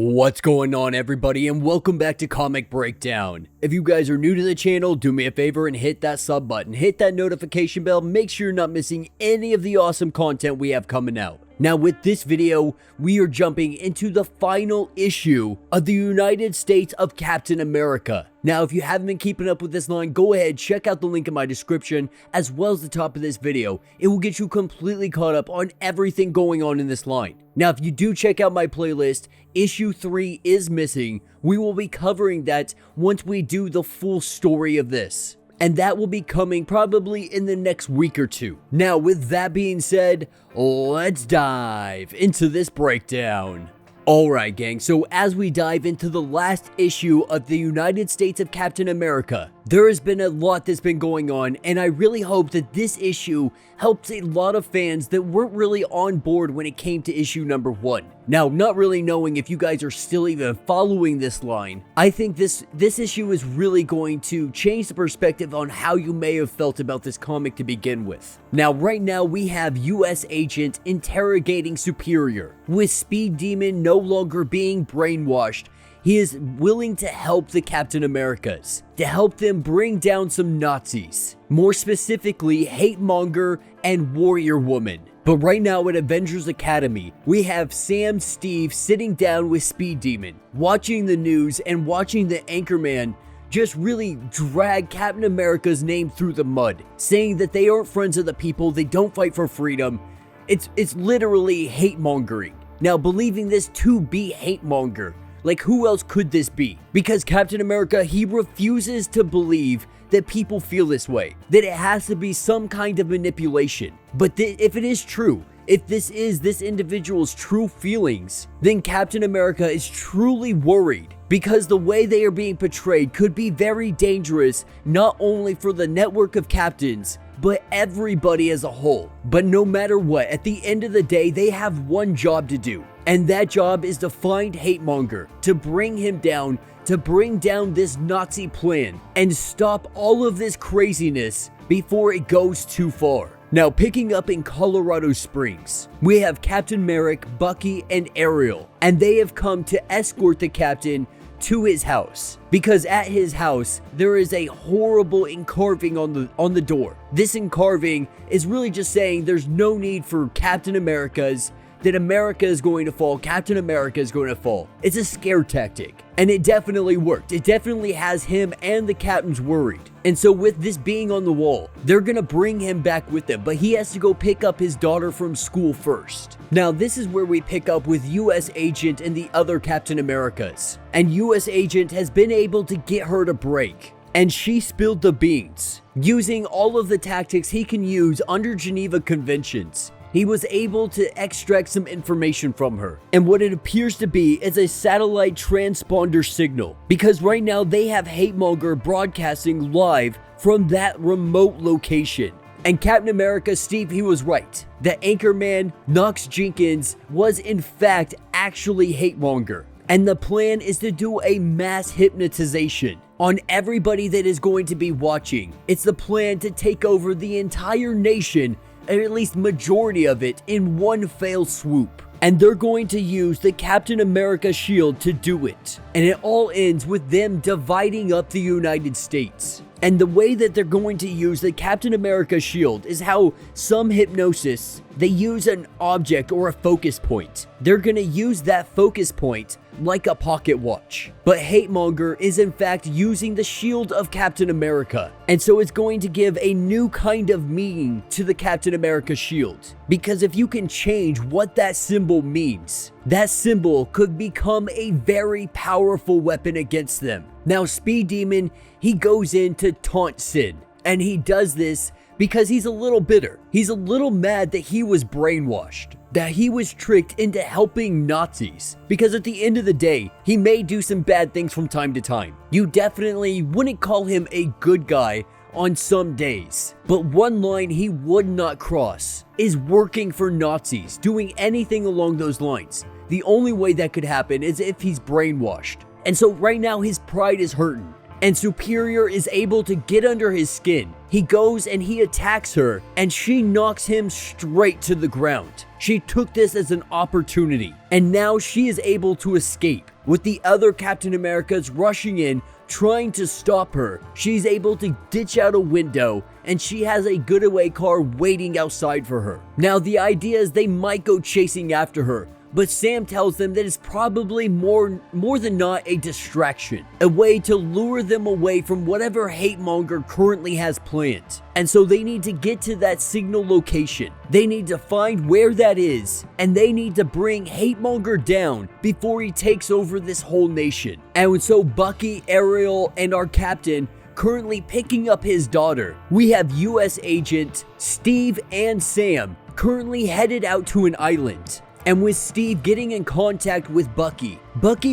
What's going on, everybody, and welcome back to Comic Breakdown. If you guys are new to the channel, do me a favor and hit that sub button, hit that notification bell, make sure you're not missing any of the awesome content we have coming out. Now with this video, we are jumping into the final issue of the United States of Captain America. Now if you haven't been keeping up with this line, go ahead, check out the link in my description as well as the top of this video. It will get you completely caught up on everything going on in this line. Now if you do check out my playlist, issue 3 is missing. We will be covering that once we do the full story of this. And that will be coming probably in the next week or two. Now, with that being said, let's dive into this breakdown. Alright gang, so as we dive into the last issue of the United States of Captain America, there has been a lot that's been going on, and I really hope that this issue helps a lot of fans that weren't really on board when it came to issue number 1. Now, not really knowing if you guys are still even following this line, I think this issue is really going to change the perspective on how you may have felt about this comic to begin with. Now, right now we have US Agent interrogating Superior. With Speed Demon no longer being brainwashed, he is willing to help the Captain Americas, to help them bring down some Nazis. More specifically, Hate Monger and Warrior Woman. But right now at Avengers Academy, we have Sam Steve sitting down with Speed Demon, watching the news and watching the Anchorman just really drag Captain America's name through the mud, saying that they aren't friends of the people, they don't fight for freedom. It's literally hate mongering. Now, believing this to be hate monger, like who else could this be? Because Captain America, he refuses to believe that people feel this way, that it has to be some kind of manipulation. But if it is true, if this is this individual's true feelings, then Captain America is truly worried, because the way they are being portrayed could be very dangerous, not only for the network of captains, but everybody as a whole. But no matter what, at the end of the day, they have one job to do, and that job is to find Hate Monger, to bring him down, to bring down this Nazi plan, and stop all of this craziness before it goes too far. Now, picking up in Colorado Springs, we have Captain Merrick, Bucky, and Ariel, and they have come to escort the captain to his house, because at his house there is a horrible encarving on the door. This encarving is really just saying there's no need for Captain America's, that America is going to fall, Captain America is going to fall. It's a scare tactic, and it definitely worked. It definitely has him and the captains worried. And so with this being on the wall, they're gonna bring him back with them, but he has to go pick up his daughter from school first. Now this is where we pick up with US Agent and the other Captain Americas. And US Agent has been able to get her to break, and she spilled the beans, using all of the tactics he can use under Geneva Conventions. He was able to extract some information from her, and what it appears to be is a satellite transponder signal, because right now they have Hate Monger broadcasting live from that remote location. And Captain America, Steve, he was right. The Anchorman, Knox Jenkins, was in fact actually Hate Monger, and the plan is to do a mass hypnotization on everybody that is going to be watching. It's the plan to take over the entire nation, or at least majority of it, in one fell swoop. And they're going to use the Captain America shield to do it. And it all ends with them dividing up the United States. And the way that they're going to use the Captain America shield is how some hypnosis, they use an object or a focus point. They're going to use that focus point like a pocket watch. But Hate Monger is in fact using the shield of Captain America. And so it's going to give a new kind of meaning to the Captain America shield. Because if you can change what that symbol means, that symbol could become a very powerful weapon against them. Now Speed Demon, he goes in to taunt Sid, and he does this because he's a little bitter. He's a little mad that he was brainwashed, that he was tricked into helping Nazis, because at the end of the day, he may do some bad things from time to time. You definitely wouldn't call him a good guy on some days, but one line he would not cross is working for Nazis, doing anything along those lines. The only way that could happen is if he's brainwashed. And so right now his pride is hurting. and Superior is able to get under his skin. He goes and he attacks her, and she knocks him straight to the ground. She took this as an opportunity, and now she is able to escape. With the other Captain Americas rushing in, trying to stop her, she's able to ditch out a window, and she has a getaway car waiting outside for her. Now, the idea is they might go chasing after her, but Sam tells them that it's probably more than not a distraction, a way to lure them away from whatever Hate Monger currently has planned. And so they need to get to that signal location. They need to find where that is, and they need to bring Hate Monger down before he takes over this whole nation. And so Bucky, Ariel, and our captain currently picking up his daughter. We have US Agent, Steve, and Sam currently headed out to an island. And with Steve getting in contact with Bucky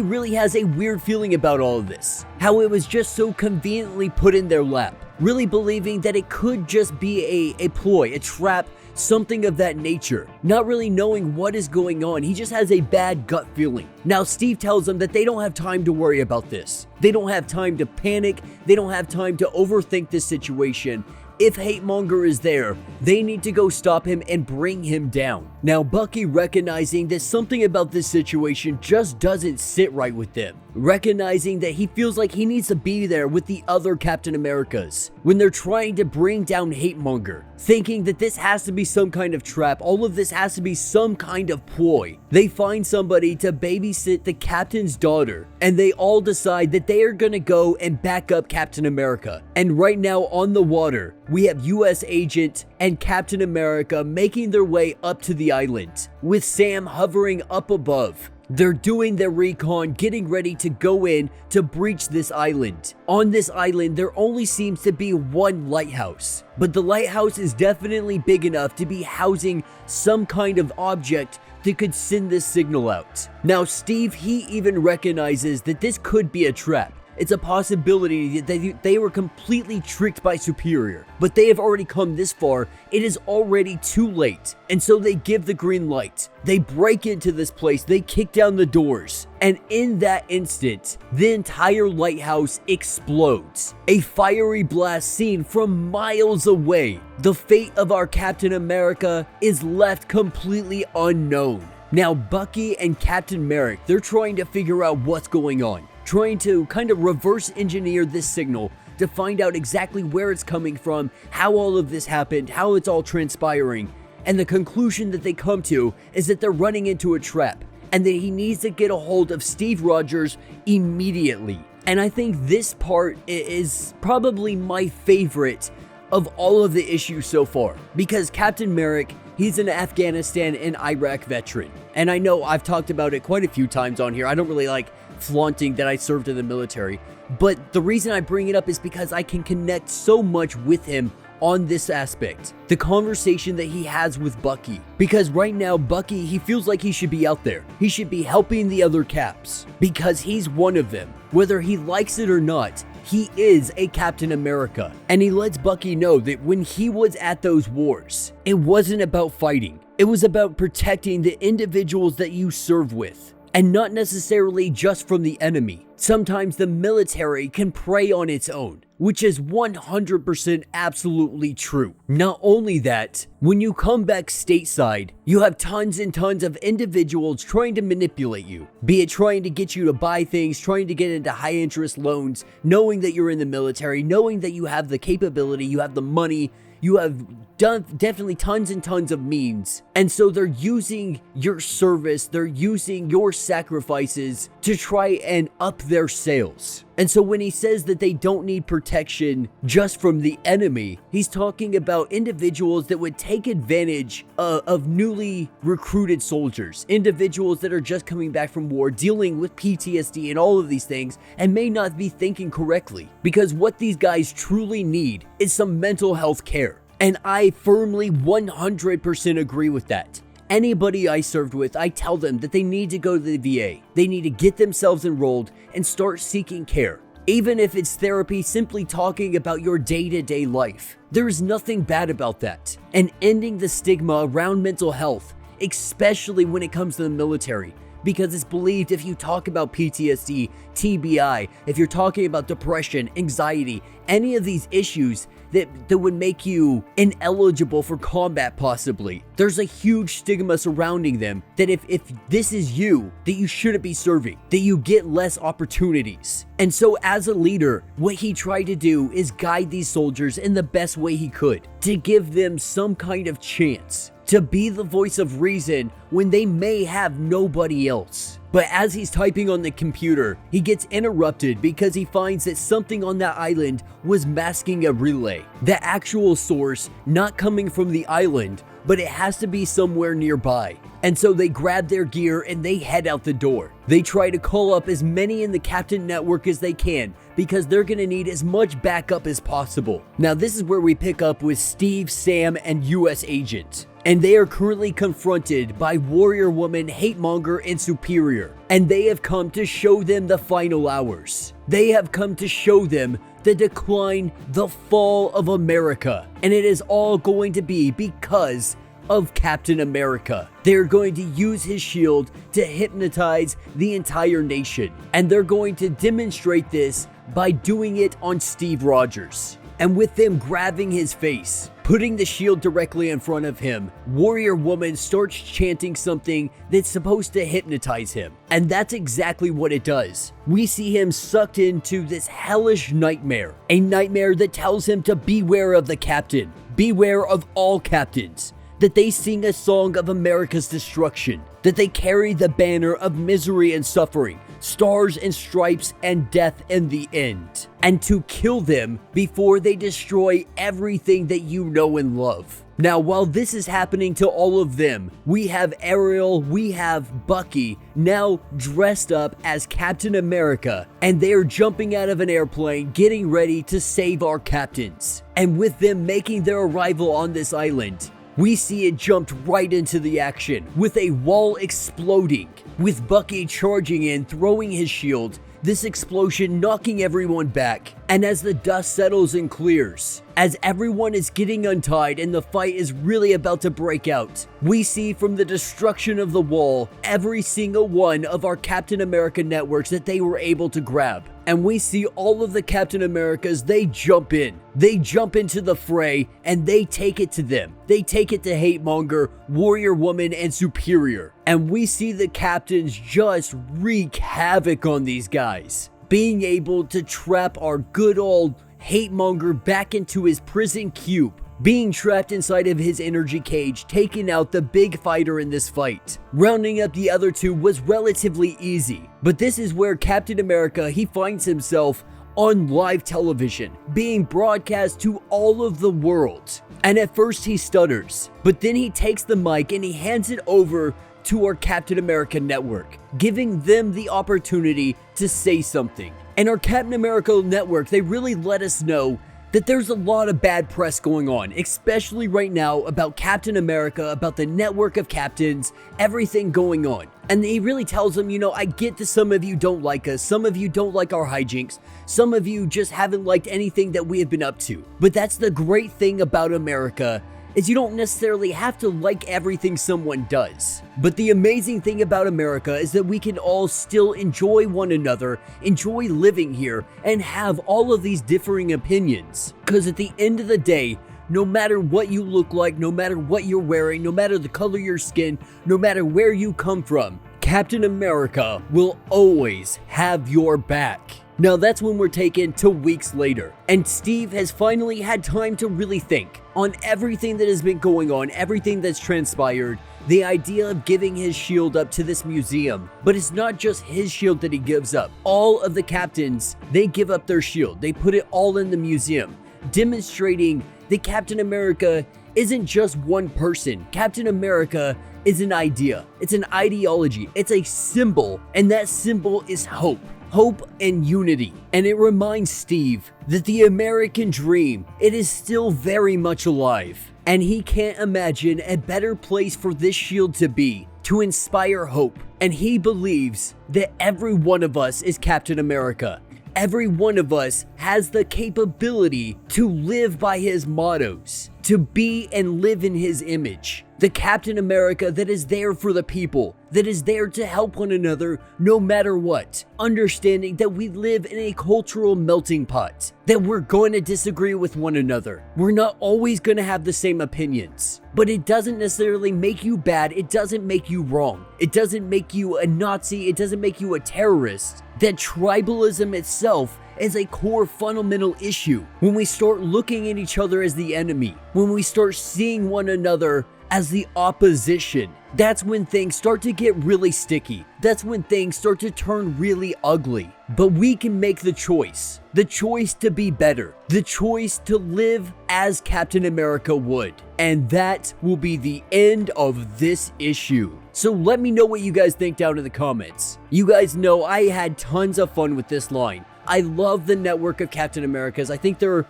really has a weird feeling about all of this. How it was just so conveniently put in their lap. Really believing that it could just be a ploy, a trap, something of that nature. Not really knowing what is going on. He just has a bad gut feeling. Now Steve tells them that they don't have time to worry about this. They don't have time to panic. They don't have time to overthink this situation. If Hate Monger is there, they need to go stop him and bring him down. Now, Bucky, recognizing that something about this situation just doesn't sit right with them, recognizing that he feels like he needs to be there with the other Captain Americas when they're trying to bring down Hate Monger, thinking that this has to be some kind of trap, all of this has to be some kind of ploy. They find somebody to babysit the captain's daughter, and they all decide that they are gonna go and back up Captain America. And right now on the water, we have US Agent and Captain America making their way up to the island, with Sam hovering up above. They're doing their recon, getting ready to go in to breach this island. On this island, there only seems to be one lighthouse, but the lighthouse is definitely big enough to be housing some kind of object that could send this signal out. Now, Steve, he even recognizes that this could be a trap. It's a possibility that they were completely tricked by Superior, but they have already come this far. It is already too late, and so they give the green light. They break into this place, they kick down the doors, and in that instant, the entire lighthouse explodes. A fiery blast seen from miles away. The fate of our Captain America is left completely unknown. Now, Bucky and Captain Merrick, they're trying to figure out what's going on, trying to kind of reverse engineer this signal to find out exactly where it's coming from, how all of this happened, how it's all transpiring. And the conclusion that they come to is that they're running into a trap and that he needs to get a hold of Steve Rogers immediately. And I think this part is probably my favorite of all of the issues so far, because Captain Merrick, he's an Afghanistan and Iraq veteran. And I know I've talked about it quite a few times on here. I don't really like flaunting that I served in the military, but the reason I bring it up is because I can connect so much with him on this aspect. The conversation that he has with Bucky. Because right now, Bucky, he feels like he should be out there. He should be helping the other Caps because he's one of them. Whether he likes it or not, he is a Captain America. And he lets Bucky know that when he was at those wars, it wasn't about fighting. It was about protecting the individuals that you serve with, and not necessarily just from the enemy. Sometimes the military can prey on its own, which is 100% absolutely true. Not only that, when you come back stateside, you have tons and tons of individuals trying to manipulate you, be it trying to get you to buy things, trying to get into high interest loans, knowing that you're in the military, knowing that you have the capability, you have the money, you have done definitely tons and tons of means. And so they're using your service, they're using your sacrifices to try and up their sales. And so when he says that they don't need protection just from the enemy, he's talking about individuals that would take advantage of newly recruited soldiers, individuals that are just coming back from war, dealing with PTSD and all of these things, and may not be thinking correctly. Because what these guys truly need is some mental health care. And I firmly 100% agree with that. Anybody I served with, I tell them that they need to go to the VA. They need to get themselves enrolled and start seeking care. Even if it's therapy, simply talking about your day-to-day life. There is nothing bad about that. And ending the stigma around mental health, especially when it comes to the military, because it's believed if you talk about PTSD, TBI, if you're talking about depression, anxiety, any of these issues that would make you ineligible for combat possibly, there's a huge stigma surrounding them that if this is you, that you shouldn't be serving, that you get less opportunities. And so as a leader, what he tried to do is guide these soldiers in the best way he could, to give them some kind of chance, to be the voice of reason when they may have nobody else. But as he's typing on the computer, he gets interrupted because he finds that something on that island was masking a relay. The actual source not coming from the island, but it has to be somewhere nearby. And so they grab their gear and they head out the door. They try to call up as many in the Captain network as they can because they're gonna need as much backup as possible. Now this is where we pick up with Steve, Sam, and US Agent. And they are currently confronted by Warrior Woman, Hate Monger, and Superior. And they have come to show them the final hours. They have come to show them the decline, the fall of America. And it is all going to be because of Captain America. They're going to use his shield to hypnotize the entire nation. And they're going to demonstrate this by doing it on Steve Rogers. And with them grabbing his face, putting the shield directly in front of him, Warrior Woman starts chanting something that's supposed to hypnotize him. And that's exactly what it does. We see him sucked into this hellish nightmare. A nightmare that tells him to beware of the Captain. Beware of all captains. That they sing a song of America's destruction. That they carry the banner of misery and suffering, stars and stripes, and death in the end. And to kill them before they destroy everything that you know and love. Now, while this is happening to all of them, we have Ariel, we have Bucky, now dressed up as Captain America, and they're jumping out of an airplane, getting ready to save our captains. And with them making their arrival on this island, we see it jumped right into the action, with a wall exploding, with Bucky charging in, throwing his shield, this explosion knocking everyone back. And as the dust settles and clears, as everyone is getting untied and the fight is really about to break out, we see from the destruction of the wall, every single one of our Captain America networks that they were able to grab. And we see all of the Captain Americas, they jump in. They jump into the fray and they take it to them. They take it to Hate Monger, Warrior Woman, and Superior. And we see the captains just wreak havoc on these guys, being able to trap our good old Hate Monger back into his prison cube, being trapped inside of his energy cage, taking out the big fighter in this fight. Rounding up the other two was relatively easy, but this is where Captain America, he finds himself on live television, being broadcast to all of the world. And at first he stutters, but then he takes the mic and he hands it over to our Captain America network, giving them the opportunity to say something. And our Captain America network, they really let us know that there's a lot of bad press going on, especially right now about Captain America, about the network of captains, everything going on. And he really tells them, you know, I get that some of you don't like us, some of you don't like our hijinks, some of you just haven't liked anything that we have been up to. But that's the great thing about America, is you don't necessarily have to like everything someone does. But the amazing thing about America is that we can all still enjoy one another, enjoy living here, and have all of these differing opinions. Because at the end of the day, no matter what you look like, no matter what you're wearing, no matter the color of your skin, no matter where you come from, Captain America will always have your back. Now that's when we're taken to weeks later, and Steve has finally had time to really think on everything that has been going on, everything that's transpired, the idea of giving his shield up to this museum. But it's not just his shield that he gives up. All of the captains, they give up their shield. They put it all in the museum, demonstrating that Captain America isn't just one person. Captain America is an idea. It's an ideology. It's a symbol, and that symbol is hope. Hope and unity. And it reminds Steve that the American dream, it is still very much alive. And he can't imagine a better place for this shield to be, to inspire hope. And he believes that every one of us is Captain America. Every one of us has the capability to live by his mottos, to be and live in his image. The Captain America that is there for the people, that is there to help one another no matter what. Understanding that we live in a cultural melting pot, that we're going to disagree with one another. We're not always going to have the same opinions, but it doesn't necessarily make you bad. It doesn't make you wrong. It doesn't make you a Nazi. It doesn't make you a terrorist. That tribalism itself is a core fundamental issue. When we start looking at each other as the enemy, when we start seeing one another as the opposition, that's when things start to get really sticky. That's when things start to turn really ugly. But we can make the choice to be better, the choice to live as Captain America would. And that will be the end of this issue. So let me know what you guys think down in the comments. You guys know I had tons of fun with this line. I love the network of Captain Americas. I think they're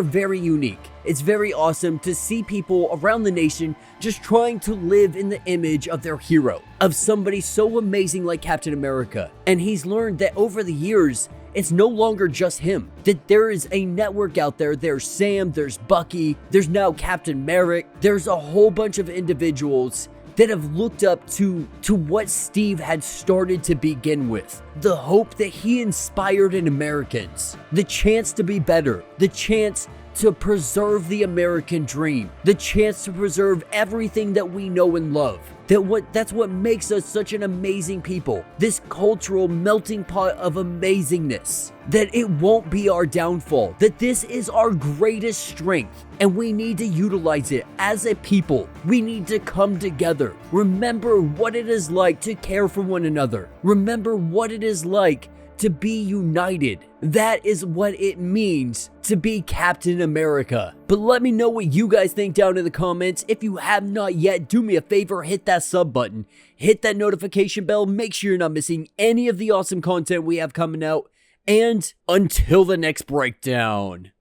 very unique. It's very awesome to see people around the nation just trying to live in the image of their hero, of somebody so amazing like Captain America. And he's learned that over the years, it's no longer just him, that there is a network out there. There's Sam, there's Bucky, there's now Captain Merrick. There's a whole bunch of individuals that have looked up to what Steve had started to begin with. The hope that he inspired in Americans. The chance to be better. The chance to preserve the American dream. The chance to preserve everything that we know and love. That's what makes us such an amazing people. This cultural melting pot of amazingness. That it won't be our downfall. That this is our greatest strength. And we need to utilize it as a people. We need to come together. Remember what it is like to care for one another. Remember what it is like to be united. That is what it means to be Captain America. But let me know what you guys think down in the comments. If you have not yet, do me a favor, hit that sub button, hit that notification bell, make sure you're not missing any of the awesome content we have coming out. And until the next breakdown.